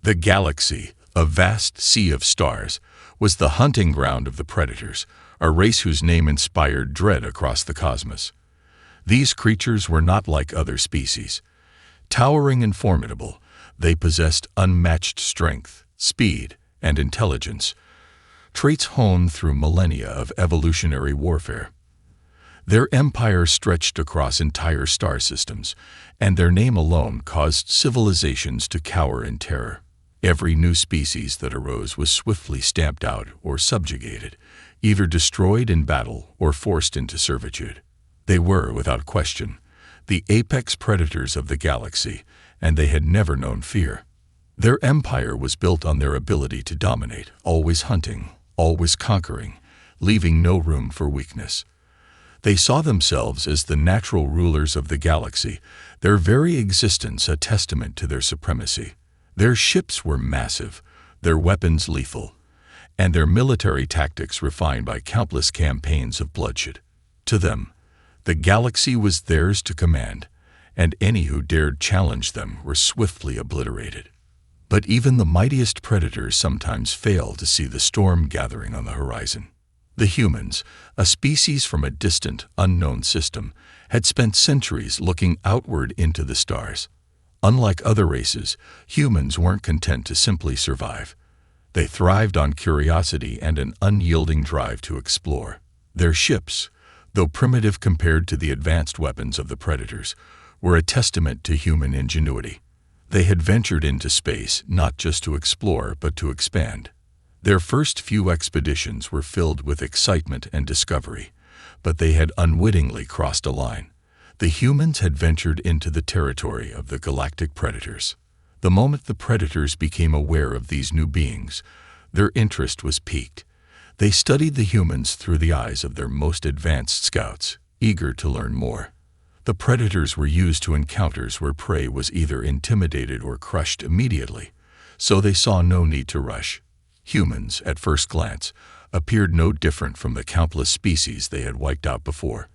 The galaxy, a vast sea of stars, was the hunting ground of the predators, a race whose name inspired dread across the cosmos. These creatures were not like other species. Towering and formidable, they possessed unmatched strength, speed, and intelligence, traits honed through millennia of evolutionary warfare. Their empire stretched across entire star systems, and their name alone caused civilizations to cower in terror. Every new species that arose was swiftly stamped out or subjugated, either destroyed in battle or forced into servitude. They were, without question, the apex predators of the galaxy, and they had never known fear. Their empire was built on their ability to dominate, always hunting, always conquering, leaving no room for weakness. They saw themselves as the natural rulers of the galaxy, their very existence a testament to their supremacy. Their ships were massive, their weapons lethal, and their military tactics refined by countless campaigns of bloodshed. To them, the galaxy was theirs to command, and any who dared challenge them were swiftly obliterated. But even the mightiest predators sometimes fail to see the storm gathering on the horizon. The humans, a species from a distant, unknown system, had spent centuries looking outward into the stars. Unlike other races, humans weren't content to simply survive. They thrived on curiosity and an unyielding drive to explore. Their ships, though primitive compared to the advanced weapons of the predators, were a testament to human ingenuity. They had ventured into space not just to explore but to expand. Their first few expeditions were filled with excitement and discovery, but they had unwittingly crossed a line. The humans had ventured into the territory of the galactic predators. The moment the predators became aware of these new beings, their interest was piqued. They studied the humans through the eyes of their most advanced scouts, eager to learn more. The predators were used to encounters where prey was either intimidated or crushed immediately, so they saw no need to rush. Humans, at first glance, appeared no different from the countless species they had wiped out before.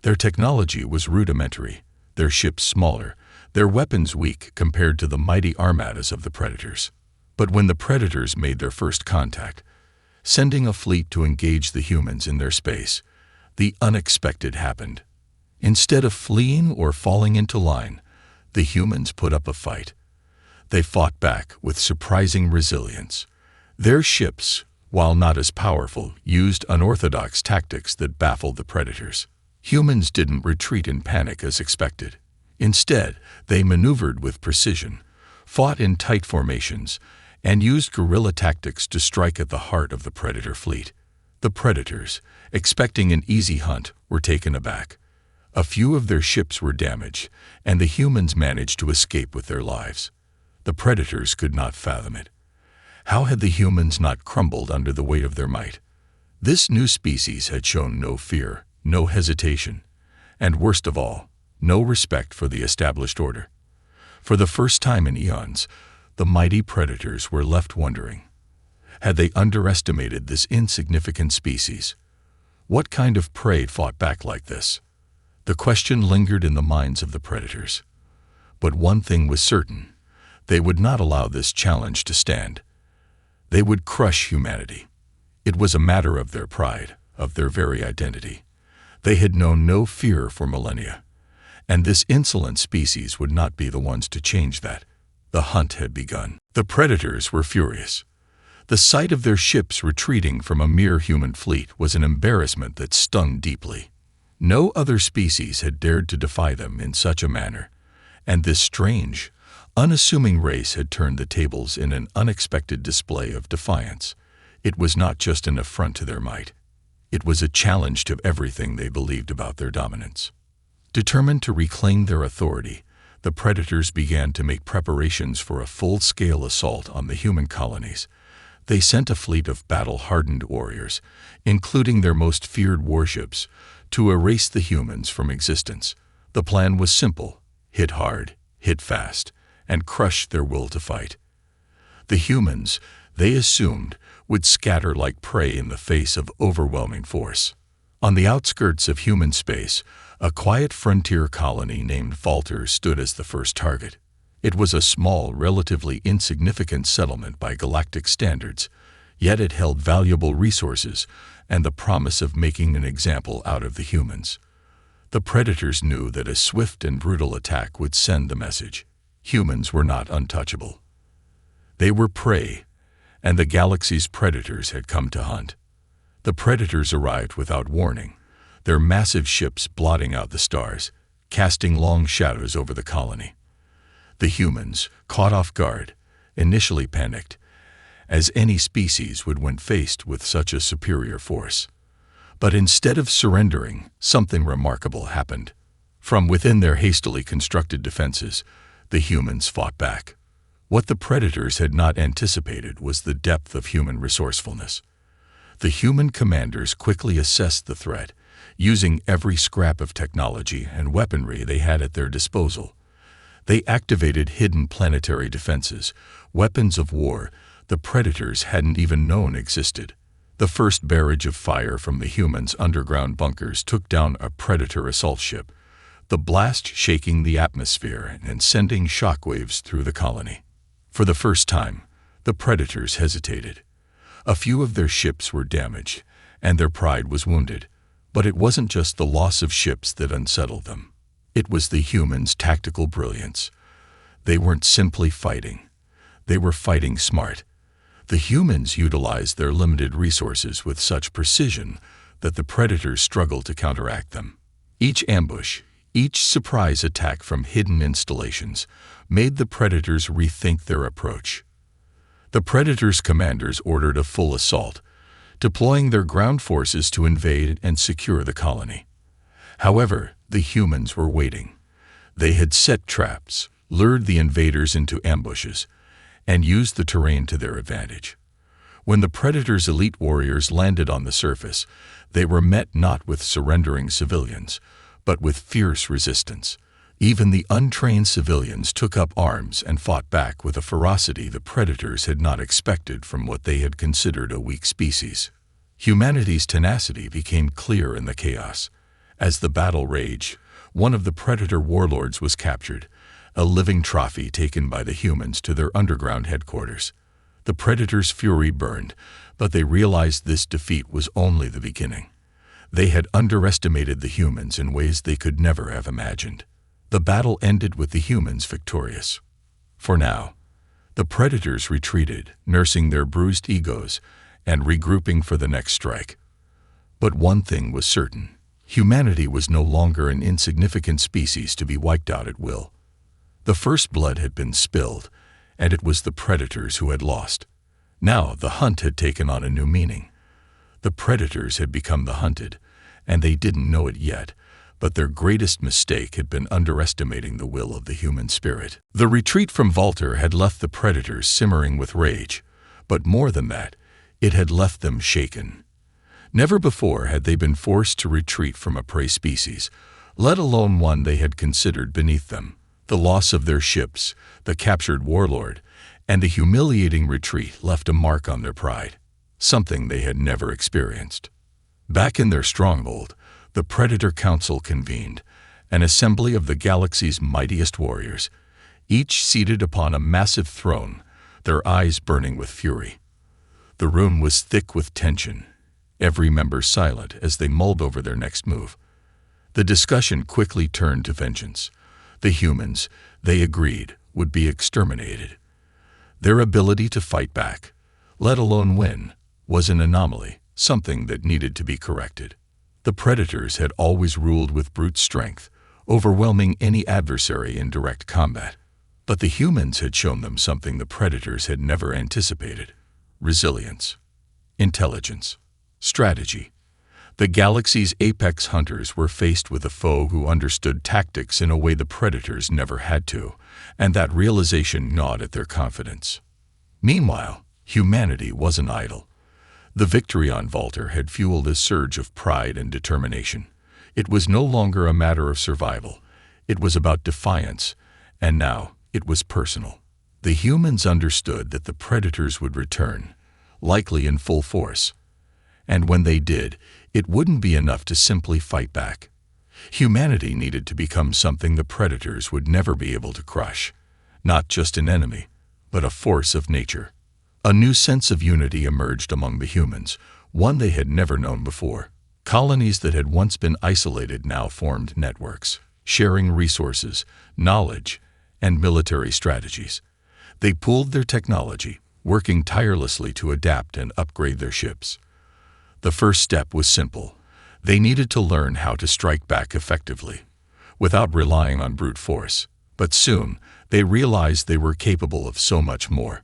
Their technology was rudimentary, their ships smaller, their weapons weak compared to the mighty armadas of the predators. But when the predators made their first contact, sending a fleet to engage the humans in their space, the unexpected happened. Instead of fleeing or falling into line, the humans put up a fight. They fought back with surprising resilience. Their ships, while not as powerful, used unorthodox tactics that baffled the predators. Humans didn't retreat in panic as expected. Instead, they maneuvered with precision, fought in tight formations, and used guerrilla tactics to strike at the heart of the predator fleet. The predators, expecting an easy hunt, were taken aback. A few of their ships were damaged, and the humans managed to escape with their lives. The predators could not fathom it. How had the humans not crumbled under the weight of their might? This new species had shown no fear, no hesitation, and worst of all, no respect for the established order. For the first time in eons, the mighty predators were left wondering, had they underestimated this insignificant species? What kind of prey fought back like this? The question lingered in the minds of the predators. But one thing was certain, they would not allow this challenge to stand. They would crush humanity. It was a matter of their pride, of their very identity. They had known no fear for millennia, and this insolent species would not be the ones to change that. The hunt had begun. The predators were furious. The sight of their ships retreating from a mere human fleet was an embarrassment that stung deeply. No other species had dared to defy them in such a manner, and this strange, unassuming race had turned the tables in an unexpected display of defiance. It was not just an affront to their might. It was a challenge to everything they believed about their dominance. Determined to reclaim their authority, the predators began to make preparations for a full-scale assault on the human colonies. They sent a fleet of battle-hardened warriors, including their most feared warships, to erase the humans from existence. The plan was simple: hit hard, hit fast, and crush their will to fight. The humans, they assumed, would scatter like prey in the face of overwhelming force. On the outskirts of human space, a quiet frontier colony named Falter stood as the first target. It was a small, relatively insignificant settlement by galactic standards, yet it held valuable resources and the promise of making an example out of the humans. The predators knew that a swift and brutal attack would send the message: humans were not untouchable. They were prey, and the galaxy's predators had come to hunt. The predators arrived without warning, their massive ships blotting out the stars, casting long shadows over the colony. The humans, caught off guard, initially panicked, as any species would when faced with such a superior force. But instead of surrendering, something remarkable happened. From within their hastily constructed defenses, the humans fought back. What the predators had not anticipated was the depth of human resourcefulness. The human commanders quickly assessed the threat, using every scrap of technology and weaponry they had at their disposal. They activated hidden planetary defenses, weapons of war the predators hadn't even known existed. The first barrage of fire from the humans' underground bunkers took down a predator assault ship, the blast shaking the atmosphere and sending shockwaves through the colony. For the first time, the predators hesitated. A few of their ships were damaged, and their pride was wounded. But it wasn't just the loss of ships that unsettled them. It was the humans' tactical brilliance. They weren't simply fighting. They were fighting smart. The humans utilized their limited resources with such precision that the predators struggled to counteract them. Each ambush, each surprise attack from hidden installations, made the predators rethink their approach. The predators' commanders ordered a full assault, deploying their ground forces to invade and secure the colony. However, the humans were waiting. They had set traps, lured the invaders into ambushes, and used the terrain to their advantage. When the predators' elite warriors landed on the surface, they were met not with surrendering civilians, but with fierce resistance. Even the untrained civilians took up arms and fought back with a ferocity the predators had not expected from what they had considered a weak species. Humanity's tenacity became clear in the chaos. As the battle raged, one of the predator warlords was captured, a living trophy taken by the humans to their underground headquarters. The predators' fury burned, but they realized this defeat was only the beginning. They had underestimated the humans in ways they could never have imagined. The battle ended with the humans victorious. For now, the predators retreated, nursing their bruised egos and regrouping for the next strike. But one thing was certain: humanity was no longer an insignificant species to be wiped out at will. The first blood had been spilled, and it was the predators who had lost. Now the hunt had taken on a new meaning. The predators had become the hunted, and they didn't know it yet, but their greatest mistake had been underestimating the will of the human spirit. The retreat from Volter had left the predators simmering with rage, but more than that, it had left them shaken. Never before had they been forced to retreat from a prey species, let alone one they had considered beneath them. The loss of their ships, the captured warlord, and the humiliating retreat left a mark on their pride, something they had never experienced. Back in their stronghold, the Predator Council convened, an assembly of the galaxy's mightiest warriors, each seated upon a massive throne, their eyes burning with fury. The room was thick with tension, every member silent as they mulled over their next move. The discussion quickly turned to vengeance. The humans, they agreed, would be exterminated. Their ability to fight back, let alone win, was an anomaly, something that needed to be corrected. The predators had always ruled with brute strength, overwhelming any adversary in direct combat. But the humans had shown them something the predators had never anticipated: resilience, intelligence, strategy. The galaxy's apex hunters were faced with a foe who understood tactics in a way the predators never had to, and that realization gnawed at their confidence. Meanwhile, humanity wasn't idle. The victory on Volter had fueled a surge of pride and determination. It was no longer a matter of survival. It was about defiance, and now it was personal. The humans understood that the predators would return, likely in full force. And when they did, it wouldn't be enough to simply fight back. Humanity needed to become something the predators would never be able to crush. not just an enemy, but a force of nature. A new sense of unity emerged among the humans, one they had never known before. Colonies that had once been isolated now formed networks, sharing resources, knowledge, and military strategies. They pooled their technology, working tirelessly to adapt and upgrade their ships. The first step was simple. They needed to learn how to strike back effectively, without relying on brute force. But soon, they realized they were capable of so much more.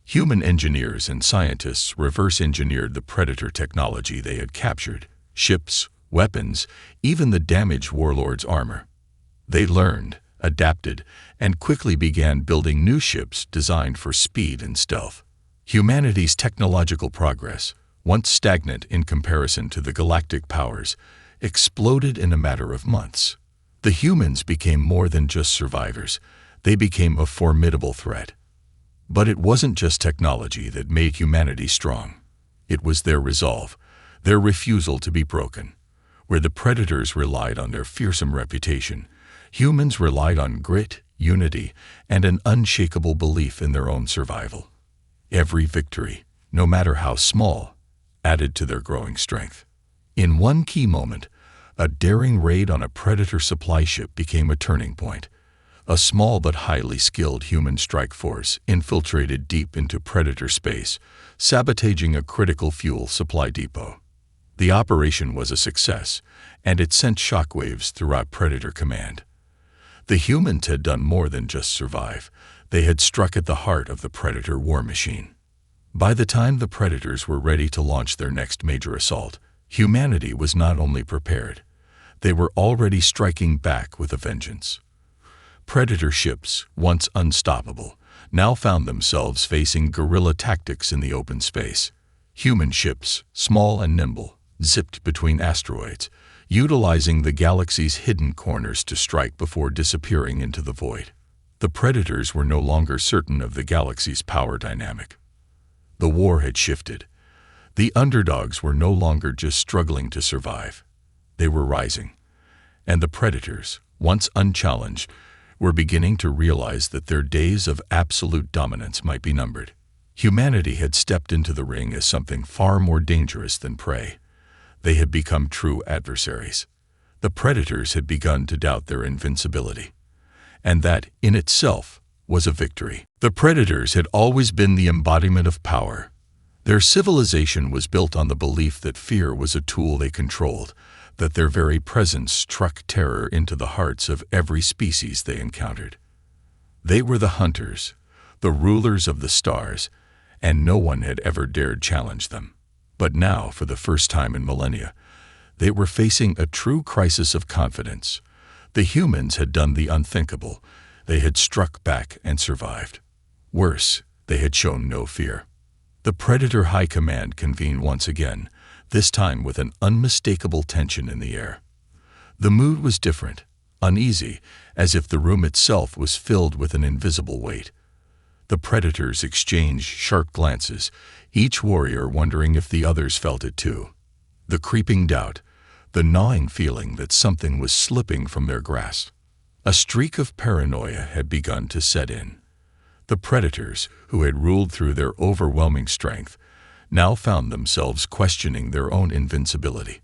Human engineers and scientists reverse-engineered the Predator technology they had captured, ships, weapons, even the damaged warlord's armor. They learned, adapted, and quickly began building new ships designed for speed and stealth. Humanity's technological progress, once stagnant in comparison to the galactic powers, exploded in a matter of months. The humans became more than just survivors. They became a formidable threat. But it wasn't just technology that made humanity strong. It was their resolve, their refusal to be broken. Where the Predators relied on their fearsome reputation, humans relied on grit, unity, and an unshakable belief in their own survival. Every victory, no matter how small, added to their growing strength. In one key moment, a daring raid on a Predator supply ship became a turning point. A small but highly skilled human strike force infiltrated deep into Predator space, sabotaging a critical fuel supply depot. The operation was a success, and it sent shockwaves throughout Predator Command. The humans had done more than just survive. They had struck at the heart of the Predator war machine. By the time the Predators were ready to launch their next major assault, humanity was not only prepared, they were already striking back with a vengeance. Predator ships, once unstoppable, now found themselves facing guerrilla tactics in the open space. Human ships, small and nimble, zipped between asteroids, utilizing the galaxy's hidden corners to strike before disappearing into the void. The Predators were no longer certain of the galaxy's power dynamic. The war had shifted. The underdogs were no longer just struggling to survive. They were rising. And the Predators, once unchallenged, were beginning to realize that their days of absolute dominance might be numbered. Humanity had stepped into the ring as something far more dangerous than prey. They had become true adversaries. The Predators had begun to doubt their invincibility. And that, in itself, was a victory. The Predators had always been the embodiment of power. Their civilization was built on the belief that fear was a tool they controlled, that their very presence struck terror into the hearts of every species they encountered. They were the hunters, the rulers of the stars, and no one had ever dared challenge them. But now, for the first time in millennia, they were facing a true crisis of confidence. The humans had done the unthinkable. They had struck back and survived. Worse, they had shown no fear. The Predator High Command convened once again, this time with an unmistakable tension in the air. The mood was different, uneasy, as if the room itself was filled with an invisible weight. The Predators exchanged sharp glances, each warrior wondering if the others felt it too. The creeping doubt, the gnawing feeling that something was slipping from their grasp. A streak of paranoia had begun to set in. The Predators, who had ruled through their overwhelming strength, now found themselves questioning their own invincibility.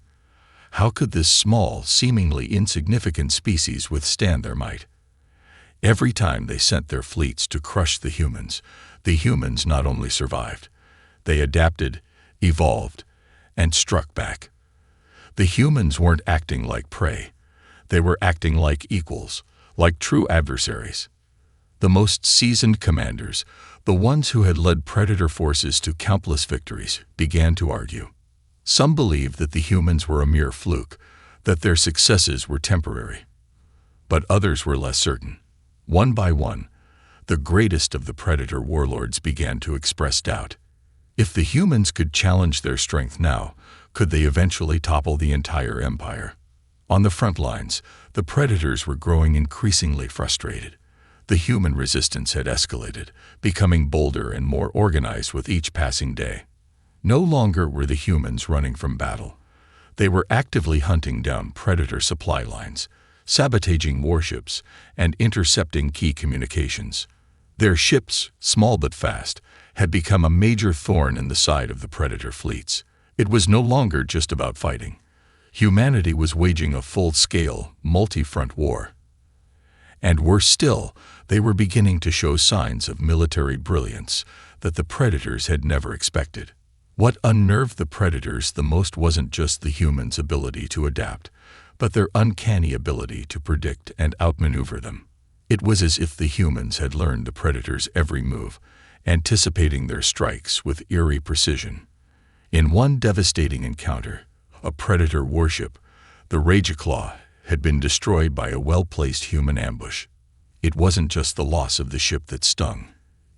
How could this small, seemingly insignificant species withstand their might? Every time they sent their fleets to crush the humans not only survived, they adapted, evolved, and struck back. The humans weren't acting like prey. They were acting like equals, like true adversaries. The most seasoned commanders, the ones who had led Predator forces to countless victories, began to argue. Some believed that the humans were a mere fluke, that their successes were temporary. But others were less certain. One by one, the greatest of the Predator warlords began to express doubt. If the humans could challenge their strength now, could they eventually topple the entire empire? On the front lines, the Predators were growing increasingly frustrated. The human resistance had escalated, becoming bolder and more organized with each passing day. No longer were the humans running from battle. They were actively hunting down Predator supply lines, sabotaging warships, and intercepting key communications. Their ships, small but fast, had become a major thorn in the side of the Predator fleets. It was no longer just about fighting. Humanity was waging a full-scale, multi-front war. And worse still, they were beginning to show signs of military brilliance that the Predators had never expected. What unnerved the Predators the most wasn't just the humans' ability to adapt, but their uncanny ability to predict and outmaneuver them. It was as if the humans had learned the Predators' every move, anticipating their strikes with eerie precision. In one devastating encounter, a Predator warship, the Rageclaw, had been destroyed by a well-placed human ambush. It wasn't just the loss of the ship that stung.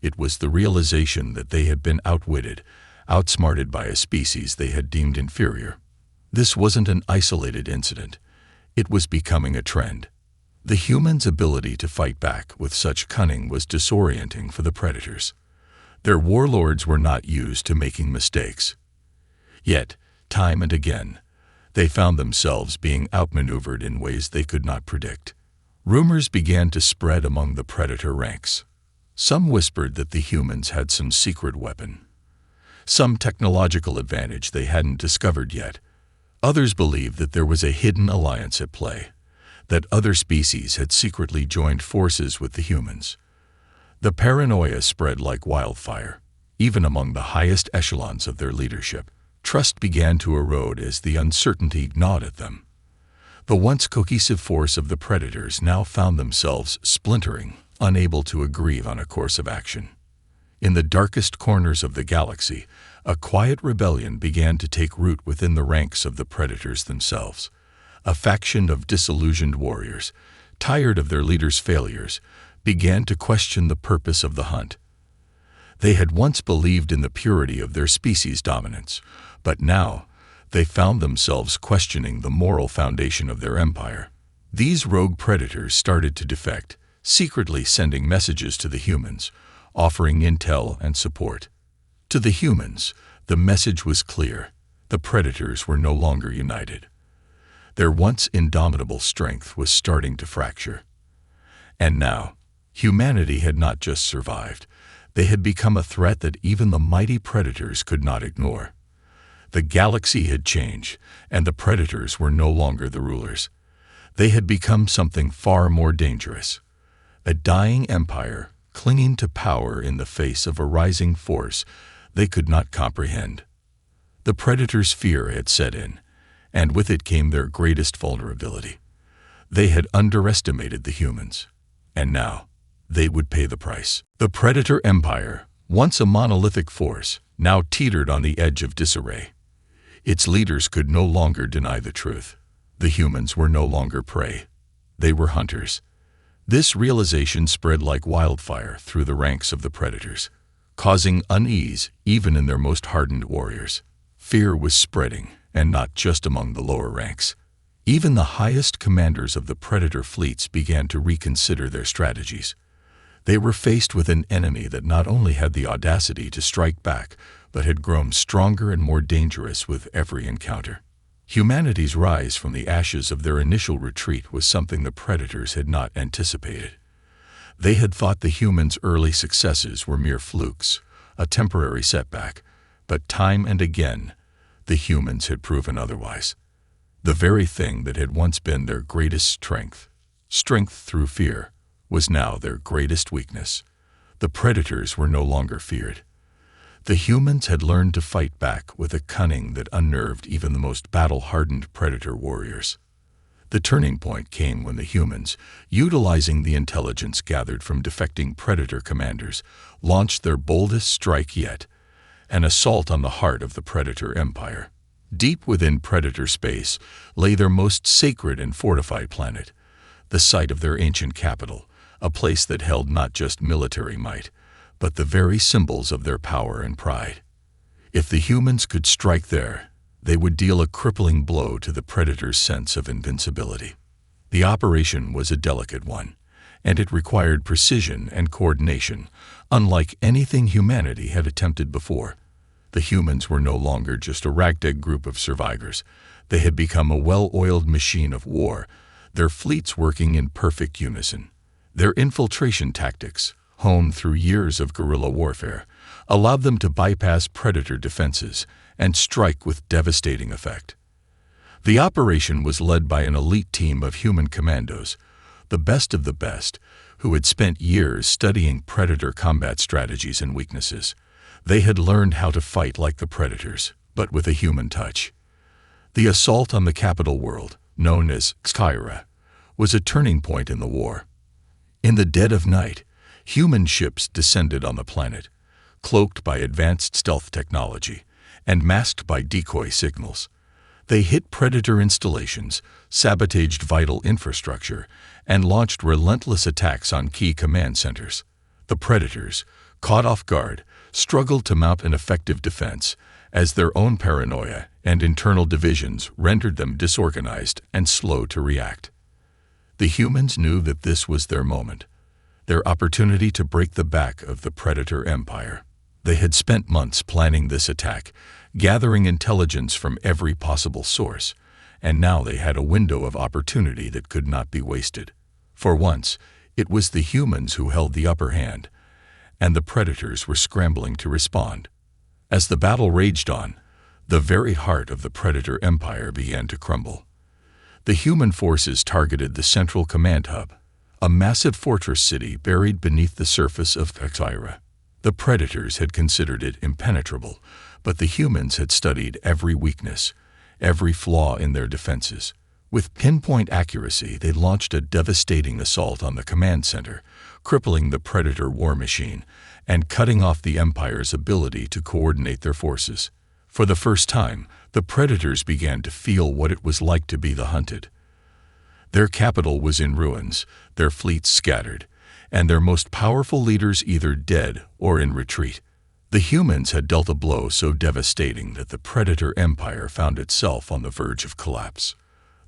It was the realization that they had been outwitted, outsmarted by a species they had deemed inferior. This wasn't an isolated incident. It was becoming a trend. The humans' ability to fight back with such cunning was disorienting for the Predators. Their warlords were not used to making mistakes. Yet, time and again, they found themselves being outmaneuvered in ways they could not predict. Rumors began to spread among the Predator ranks. Some whispered that the humans had some secret weapon, some technological advantage they hadn't discovered yet. Others believed that there was a hidden alliance at play, that other species had secretly joined forces with the humans. The paranoia spread like wildfire, even among the highest echelons of their leadership. Trust began to erode as the uncertainty gnawed at them. The once cohesive force of the Predators now found themselves splintering, unable to agree on a course of action. In the darkest corners of the galaxy, a quiet rebellion began to take root within the ranks of the Predators themselves. A faction of disillusioned warriors, tired of their leaders' failures, began to question the purpose of the hunt. They had once believed in the purity of their species' dominance, but now they found themselves questioning the moral foundation of their empire. These rogue Predators started to defect, secretly sending messages to the humans, offering intel and support. To the humans, the message was clear. The Predators were no longer united. Their once indomitable strength was starting to fracture. And now, humanity had not just survived. They had become a threat that even the mighty Predators could not ignore. The galaxy had changed, and the Predators were no longer the rulers. They had become something far more dangerous. A dying empire, clinging to power in the face of a rising force they could not comprehend. The Predators' fear had set in, and with it came their greatest vulnerability. They had underestimated the humans, and now they would pay the price. The Predator Empire, once a monolithic force, now teetered on the edge of disarray. Its leaders could no longer deny the truth. The humans were no longer prey. They were hunters. This realization spread like wildfire through the ranks of the Predators, causing unease even in their most hardened warriors. Fear was spreading, and not just among the lower ranks. Even the highest commanders of the Predator fleets began to reconsider their strategies. They were faced with an enemy that not only had the audacity to strike back, but had grown stronger and more dangerous with every encounter. Humanity's rise from the ashes of their initial retreat was something the Predators had not anticipated. They had thought the humans' early successes were mere flukes, a temporary setback, but time and again, the humans had proven otherwise. The very thing that had once been their greatest strength, strength through fear, was now their greatest weakness. The Predators were no longer feared. The humans had learned to fight back with a cunning that unnerved even the most battle-hardened Predator warriors. The turning point came when the humans, utilizing the intelligence gathered from defecting Predator commanders, launched their boldest strike yet, an assault on the heart of the Predator Empire. Deep within Predator space lay their most sacred and fortified planet, the site of their ancient capital, a place that held not just military might, but the very symbols of their power and pride. If the humans could strike there, they would deal a crippling blow to the Predator's sense of invincibility. The operation was a delicate one, and it required precision and coordination, unlike anything humanity had attempted before. The humans were no longer just a ragtag group of survivors. They had become a well-oiled machine of war, their fleets working in perfect unison. Their infiltration tactics, honed through years of guerrilla warfare, allowed them to bypass predator defenses and strike with devastating effect. The operation was led by an elite team of human commandos, the best of the best, who had spent years studying predator combat strategies and weaknesses. They had learned how to fight like the predators, but with a human touch. The assault on the capital world, known as Skyra, was a turning point in the war. In the dead of night, human ships descended on the planet, cloaked by advanced stealth technology and masked by decoy signals. They hit predator installations, sabotaged vital infrastructure, and launched relentless attacks on key command centers. The predators, caught off guard, struggled to mount an effective defense, as their own paranoia and internal divisions rendered them disorganized and slow to react. The humans knew that this was their moment, their opportunity to break the back of the predator empire. They had spent months planning this attack, gathering intelligence from every possible source, and now they had a window of opportunity that could not be wasted. For once, it was the humans who held the upper hand, and the predators were scrambling to respond. As the battle raged on, the very heart of the predator empire began to crumble. The human forces targeted the central command hub, a massive fortress city buried beneath the surface of Skyra. The predators had considered it impenetrable, but the humans had studied every weakness, every flaw in their defenses. With pinpoint accuracy, they launched a devastating assault on the command center, crippling the predator war machine and cutting off the Empire's ability to coordinate their forces. For the first time, the predators began to feel what it was like to be the hunted. Their capital was in ruins, their fleets scattered, and their most powerful leaders either dead or in retreat. The humans had dealt a blow so devastating that the predator empire found itself on the verge of collapse.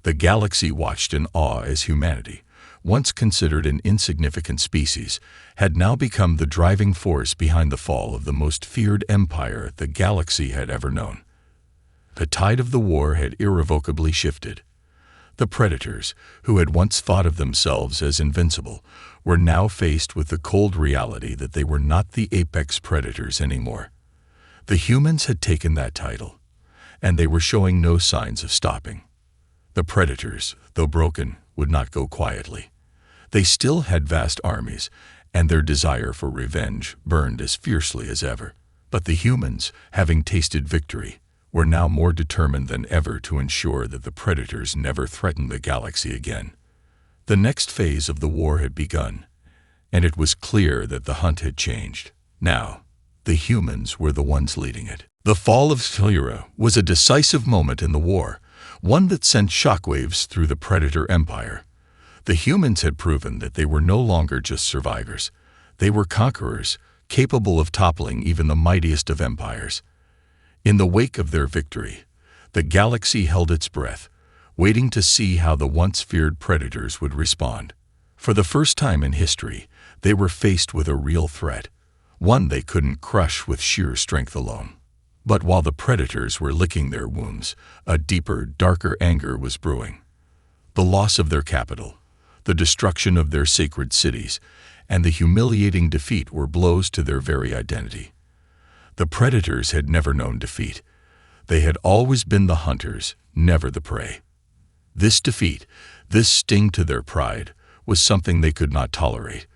The galaxy watched in awe as humanity, once considered an insignificant species, had now become the driving force behind the fall of the most feared empire the galaxy had ever known. The tide of the war had irrevocably shifted. The predators, who had once thought of themselves as invincible, were now faced with the cold reality that they were not the apex predators anymore. The humans had taken that title, and they were showing no signs of stopping. The predators, though broken, would not go quietly. They still had vast armies, and their desire for revenge burned as fiercely as ever. But the humans, having tasted victory, were now more determined than ever to ensure that the predators never threatened the galaxy again. The next phase of the war had begun, and it was clear that the hunt had changed. Now, the humans were the ones leading it. The fall of Skyra was a decisive moment in the war, one that sent shockwaves through the predator empire. The humans had proven that they were no longer just survivors. They were conquerors, capable of toppling even the mightiest of empires. In the wake of their victory, the galaxy held its breath, waiting to see how the once feared predators would respond. For the first time in history, they were faced with a real threat, one they couldn't crush with sheer strength alone. But while the predators were licking their wounds, a deeper, darker anger was brewing. The loss of their capital, the destruction of their sacred cities, and the humiliating defeat were blows to their very identity. The predators had never known defeat. They had always been the hunters, never the prey. This defeat, this sting to their pride, was something they could not tolerate.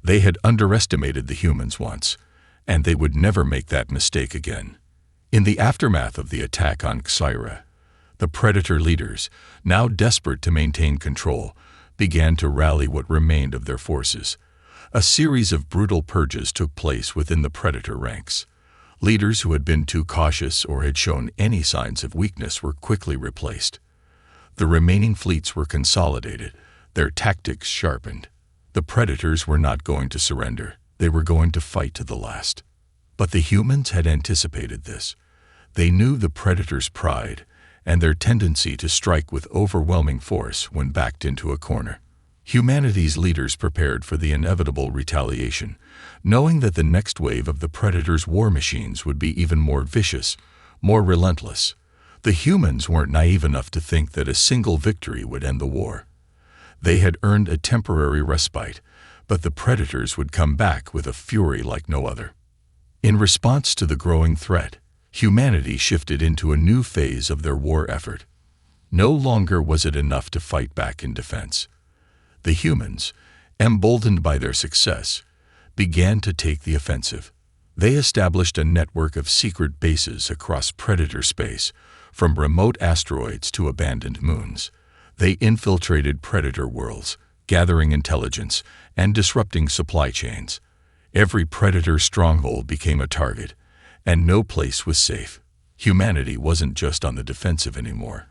They had underestimated the humans once, and they would never make that mistake again. In the aftermath of the attack on Skyra, the predator leaders, now desperate to maintain control, began to rally what remained of their forces. A series of brutal purges took place within the predator ranks. Leaders who had been too cautious or had shown any signs of weakness were quickly replaced. The remaining fleets were consolidated, their tactics sharpened. The predators were not going to surrender. They were going to fight to the last. But the humans had anticipated this. They knew the predators' pride and their tendency to strike with overwhelming force when backed into a corner. Humanity's leaders prepared for the inevitable retaliation, knowing that the next wave of the predators' war machines would be even more vicious, more relentless. The humans weren't naive enough to think that a single victory would end the war. They had earned a temporary respite, but the predators would come back with a fury like no other. In response to the growing threat, humanity shifted into a new phase of their war effort. No longer was it enough to fight back in defense. The humans, emboldened by their success, began to take the offensive. They established a network of secret bases across predator space, from remote asteroids to abandoned moons. They infiltrated predator worlds, gathering intelligence and disrupting supply chains. Every predator stronghold became a target, and no place was safe. Humanity wasn't just on the defensive anymore.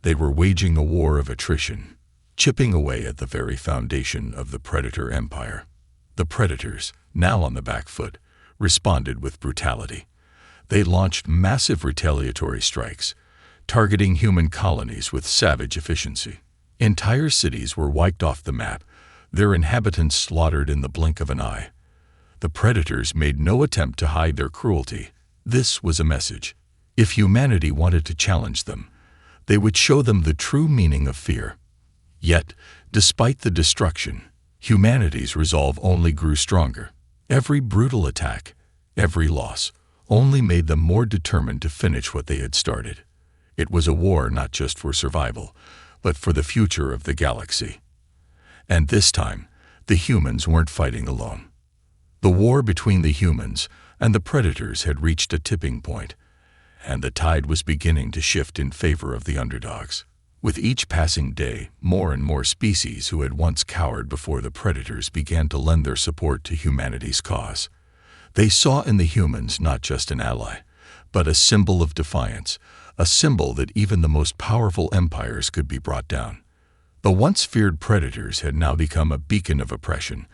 They were waging a war of attrition, chipping away at the very foundation of the predator empire. The predators, now on the back foot, responded with brutality. They launched massive retaliatory strikes, targeting human colonies with savage efficiency. Entire cities were wiped off the map, their inhabitants slaughtered in the blink of an eye. The predators made no attempt to hide their cruelty. This was a message. If humanity wanted to challenge them, they would show them the true meaning of fear. Yet, despite the destruction, humanity's resolve only grew stronger. Every brutal attack, every loss, only made them more determined to finish what they had started. It was a war not just for survival, but for the future of the galaxy. And this time, the humans weren't fighting alone. The war between the humans and the predators had reached a tipping point, and the tide was beginning to shift in favor of the underdogs. With each passing day, more and more species who had once cowered before the predators began to lend their support to humanity's cause. They saw in the humans not just an ally, but a symbol of defiance, a symbol that even the most powerful empires could be brought down. The once feared predators had now become a beacon of oppression,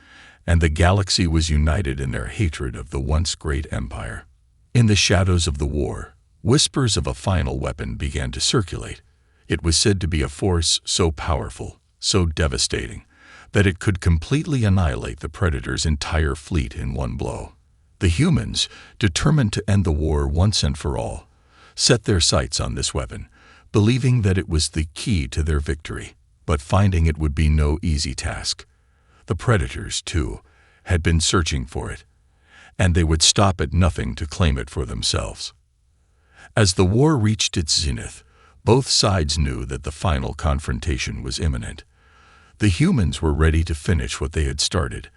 and the galaxy was united in their hatred of the once great empire. In the shadows of the war, whispers of a final weapon began to circulate. It was said to be a force so powerful, so devastating, that it could completely annihilate the predators' entire fleet in one blow. The humans, determined to end the war once and for all, set their sights on this weapon, believing that it was the key to their victory, but finding it would be no easy task. The predators, too, had been searching for it, and they would stop at nothing to claim it for themselves. As the war reached its zenith, both sides knew that the final confrontation was imminent. The humans were ready to finish what they had started,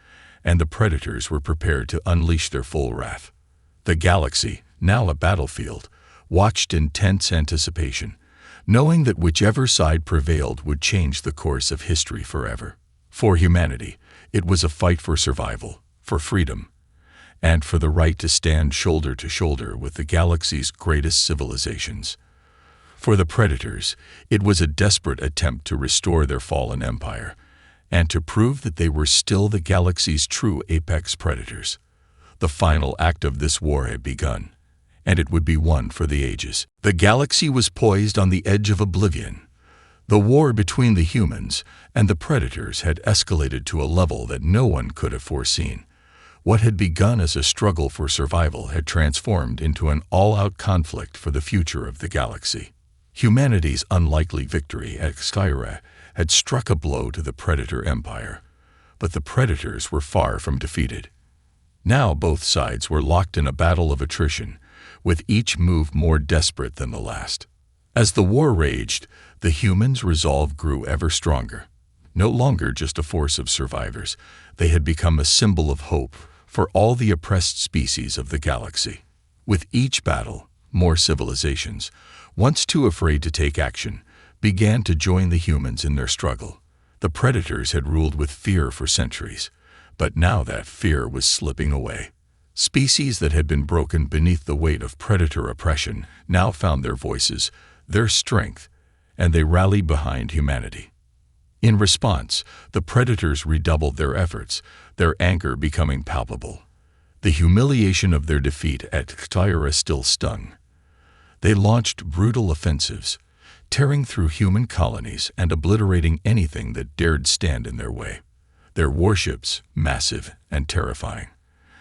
and the predators were prepared to unleash their full wrath. The galaxy, now a battlefield, watched in tense anticipation, knowing that whichever side prevailed would change the course of history forever. For humanity, it was a fight for survival, for freedom, and for the right to stand shoulder to shoulder with the galaxy's greatest civilizations. For the predators, it was a desperate attempt to restore their fallen empire, and to prove that they were still the galaxy's true apex predators. The final act of this war had begun, and it would be one for the ages. The galaxy was poised on the edge of oblivion. The war between the humans and the predators had escalated to a level that no one could have foreseen. What had begun as a struggle for survival had transformed into an all-out conflict for the future of the galaxy. Humanity's unlikely victory at Styra had struck a blow to the Predator Empire, but the Predators were far from defeated. Now both sides were locked in a battle of attrition, with each move more desperate than the last. As the war raged, the humans' resolve grew ever stronger. No longer just a force of survivors, they had become a symbol of hope for all the oppressed species of the galaxy. With each battle, more civilizations, once too afraid to take action, began to join the humans in their struggle. The predators had ruled with fear for centuries, but now that fear was slipping away. Species that had been broken beneath the weight of predator oppression now found their voices, their strength, and they rallied behind humanity. In response, the predators redoubled their efforts, their anger becoming palpable. The humiliation of their defeat at Styra still stung. They launched brutal offensives, tearing through human colonies and obliterating anything that dared stand in their way. Their warships, massive and terrifying,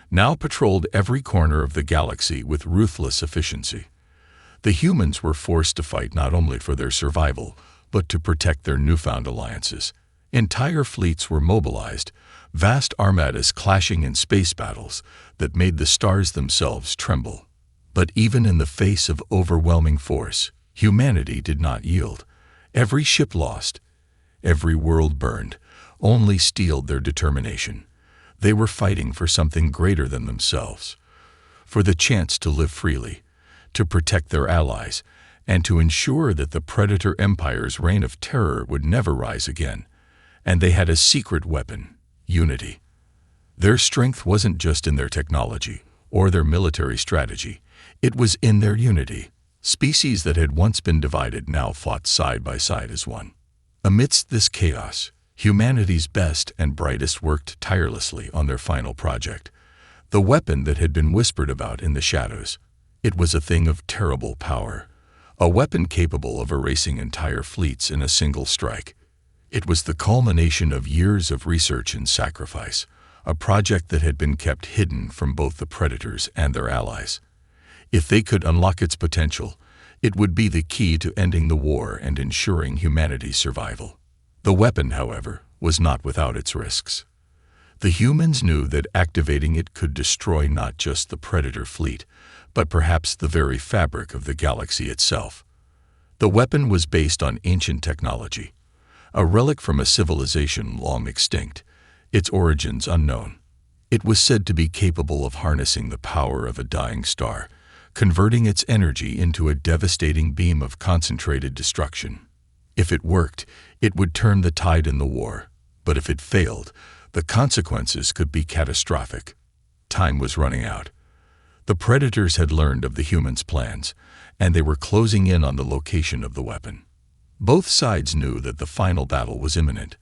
now patrolled every corner of the galaxy with ruthless efficiency. The humans were forced to fight not only for their survival, but to protect their newfound alliances. Entire fleets were mobilized, vast armadas clashing in space battles that made the stars themselves tremble. But even in the face of overwhelming force, humanity did not yield. Every ship lost, every world burned, only steeled their determination. They were fighting for something greater than themselves, for the chance to live freely, to protect their allies, and to ensure that the Predator Empire's reign of terror would never rise again. And they had a secret weapon: unity. Their strength wasn't just in their technology or their military strategy. It was in their unity. Species that had once been divided now fought side by side as one. Amidst this chaos, humanity's best and brightest worked tirelessly on their final project, the weapon that had been whispered about in the shadows. It was a thing of terrible power, a weapon capable of erasing entire fleets in a single strike. It was the culmination of years of research and sacrifice, a project that had been kept hidden from both the Predators and their allies. If they could unlock its potential, it would be the key to ending the war and ensuring humanity's survival. The weapon, however, was not without its risks. The humans knew that activating it could destroy not just the Predator fleet, but perhaps the very fabric of the galaxy itself. The weapon was based on ancient technology, a relic from a civilization long extinct, its origins unknown. It was said to be capable of harnessing the power of a dying star, converting its energy into a devastating beam of concentrated destruction. If it worked, it would turn the tide in the war, but if it failed, the consequences could be catastrophic. Time was running out. The Predators had learned of the humans' plans, and they were closing in on the location of the weapon. Both sides knew that the final battle was imminent.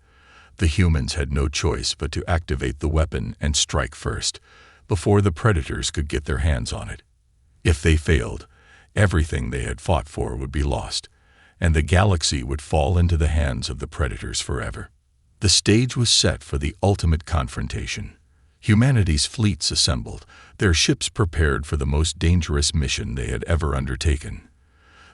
The humans had no choice but to activate the weapon and strike first, before the Predators could get their hands on it. If they failed, everything they had fought for would be lost, and the galaxy would fall into the hands of the Predators forever. The stage was set for the ultimate confrontation. Humanity's fleets assembled, their ships prepared for the most dangerous mission they had ever undertaken.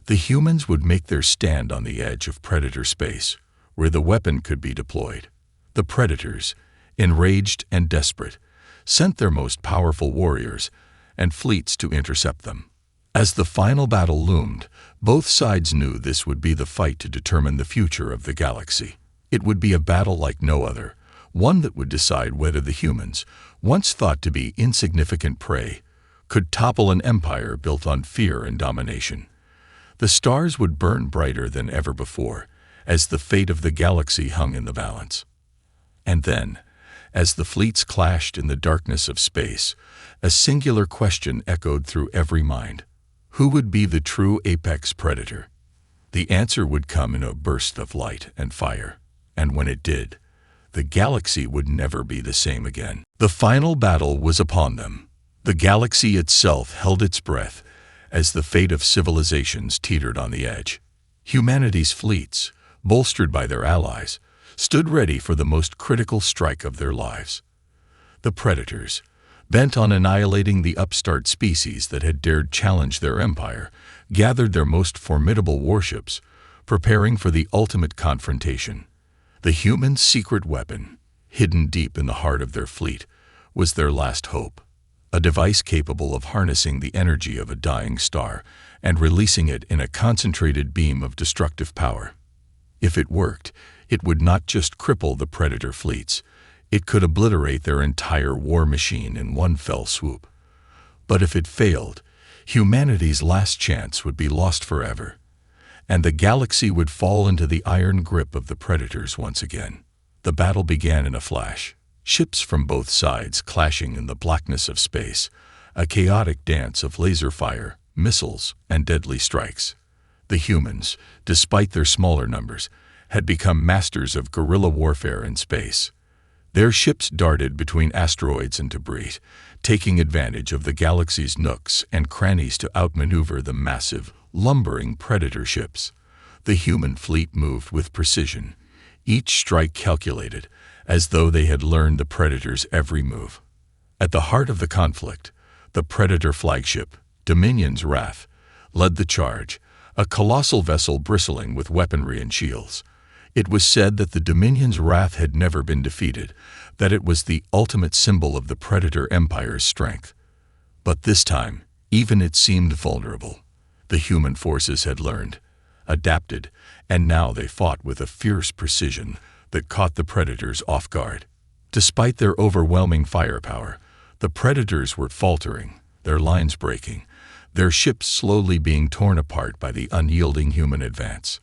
The humans would make their stand on the edge of Predator space, where the weapon could be deployed. The Predators, enraged and desperate, sent their most powerful warriors and fleets to intercept them. As the final battle loomed, both sides knew this would be the fight to determine the future of the galaxy. It would be a battle like no other, one that would decide whether the humans, once thought to be insignificant prey, could topple an empire built on fear and domination. The stars would burn brighter than ever before, as the fate of the galaxy hung in the balance. And then, as the fleets clashed in the darkness of space, a singular question echoed through every mind. Who would be the true apex predator? The answer would come in a burst of light and fire, and when it did, the galaxy would never be the same again. The final battle was upon them. The galaxy itself held its breath as the fate of civilizations teetered on the edge. Humanity's fleets, bolstered by their allies, stood ready for the most critical strike of their lives. The Predators, bent on annihilating the upstart species that had dared challenge their empire, gathered their most formidable warships, preparing for the ultimate confrontation. The humans' secret weapon, hidden deep in the heart of their fleet, was their last hope, a device capable of harnessing the energy of a dying star and releasing it in a concentrated beam of destructive power. If it worked, it would not just cripple the Predator fleets, it could obliterate their entire war machine in one fell swoop. But if it failed, humanity's last chance would be lost forever, and the galaxy would fall into the iron grip of the Predators once again. The battle began in a flash, ships from both sides clashing in the blackness of space, a chaotic dance of laser fire, missiles, and deadly strikes. The humans, despite their smaller numbers, had become masters of guerrilla warfare in space. Their ships darted between asteroids and debris, taking advantage of the galaxy's nooks and crannies to outmaneuver the massive, lumbering Predator ships. The human fleet moved with precision, each strike calculated, as though they had learned the Predator's every move. At the heart of the conflict, the Predator flagship, Dominion's Wrath, led the charge, a colossal vessel bristling with weaponry and shields. It was said that the Dominion's wrath had never been defeated, that it was the ultimate symbol of the Predator Empire's strength. But this time, even it seemed vulnerable. The human forces had learned, adapted, and now they fought with a fierce precision that caught the Predators off guard. Despite their overwhelming firepower, the Predators were faltering, their lines breaking, their ships slowly being torn apart by the unyielding human advance.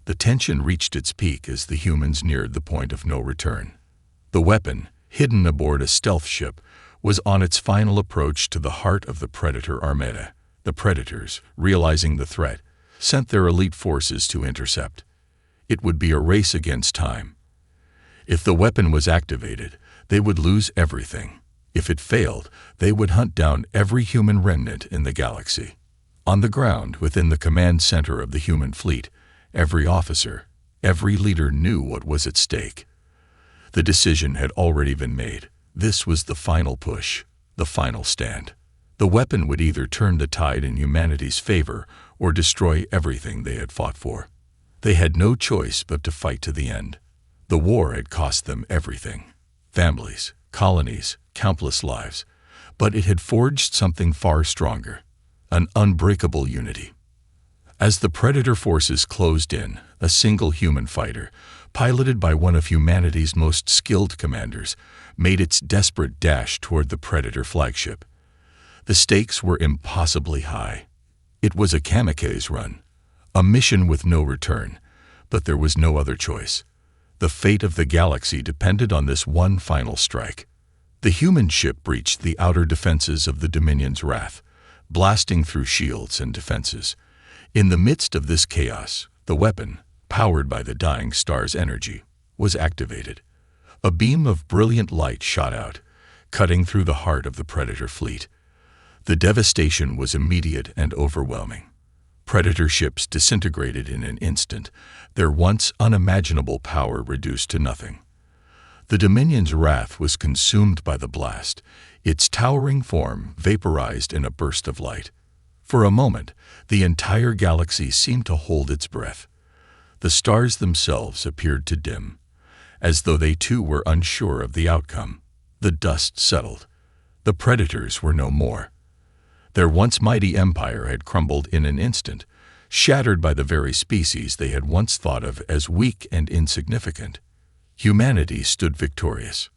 The tension reached its peak as the humans neared the point of no return. The weapon, hidden aboard a stealth ship, was on its final approach to the heart of the Predator Armada. The Predators, realizing the threat, sent their elite forces to intercept. It would be a race against time. If the weapon was activated, they would lose everything. If it failed, they would hunt down every human remnant in the galaxy. On the ground, within the command center of the human fleet, every officer, every leader knew what was at stake. The decision had already been made. This was the final push, the final stand. The weapon would either turn the tide in humanity's favor or destroy everything they had fought for. They had no choice but to fight to the end. The war had cost them everything: families, colonies, countless lives. But it had forged something far stronger, an unbreakable unity. As the Predator forces closed in, a single human fighter, piloted by one of humanity's most skilled commanders, made its desperate dash toward the Predator flagship. The stakes were impossibly high. It was a kamikaze run, a mission with no return, but there was no other choice. The fate of the galaxy depended on this one final strike. The human ship breached the outer defenses of the Dominion's wrath, blasting through shields and defenses. In the midst of this chaos, the weapon, powered by the dying star's energy, was activated. A beam of brilliant light shot out, cutting through the heart of the Predator fleet. The devastation was immediate and overwhelming. Predator ships disintegrated in an instant, their once unimaginable power reduced to nothing. The Dominion's wrath was consumed by the blast, its towering form vaporized in a burst of light. For a moment, the entire galaxy seemed to hold its breath. The stars themselves appeared to dim, as though they too were unsure of the outcome. The dust settled. The Predators were no more. Their once mighty empire had crumbled in an instant, shattered by the very species they had once thought of as weak and insignificant. Humanity stood victorious.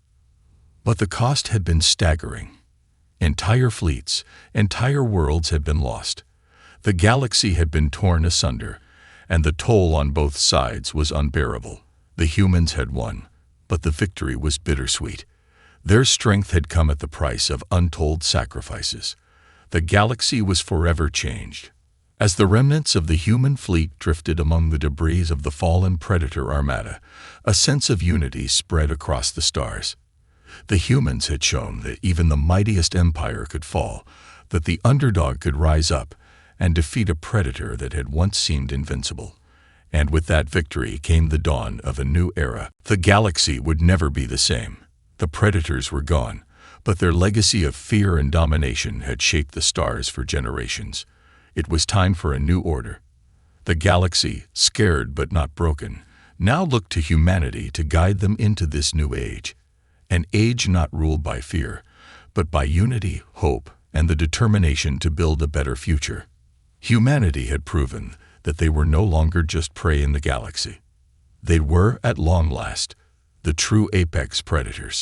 But the cost had been staggering. Entire fleets, entire worlds had been lost. The galaxy had been torn asunder, and the toll on both sides was unbearable. The humans had won, but the victory was bittersweet. Their strength had come at the price of untold sacrifices. The galaxy was forever changed. As the remnants of the human fleet drifted among the debris of the fallen Predator Armada, a sense of unity spread across the stars. The humans had shown that even the mightiest empire could fall, that the underdog could rise up and defeat a predator that had once seemed invincible. And with that victory came the dawn of a new era. The galaxy would never be the same. The Predators were gone, but their legacy of fear and domination had shaped the stars for generations. It was time for a new order. The galaxy, scared but not broken, now looked to humanity to guide them into this new age. An age not ruled by fear, but by unity, hope, and the determination to build a better future. Humanity had proven that they were no longer just prey in the galaxy. They were, at long last, the true apex predators.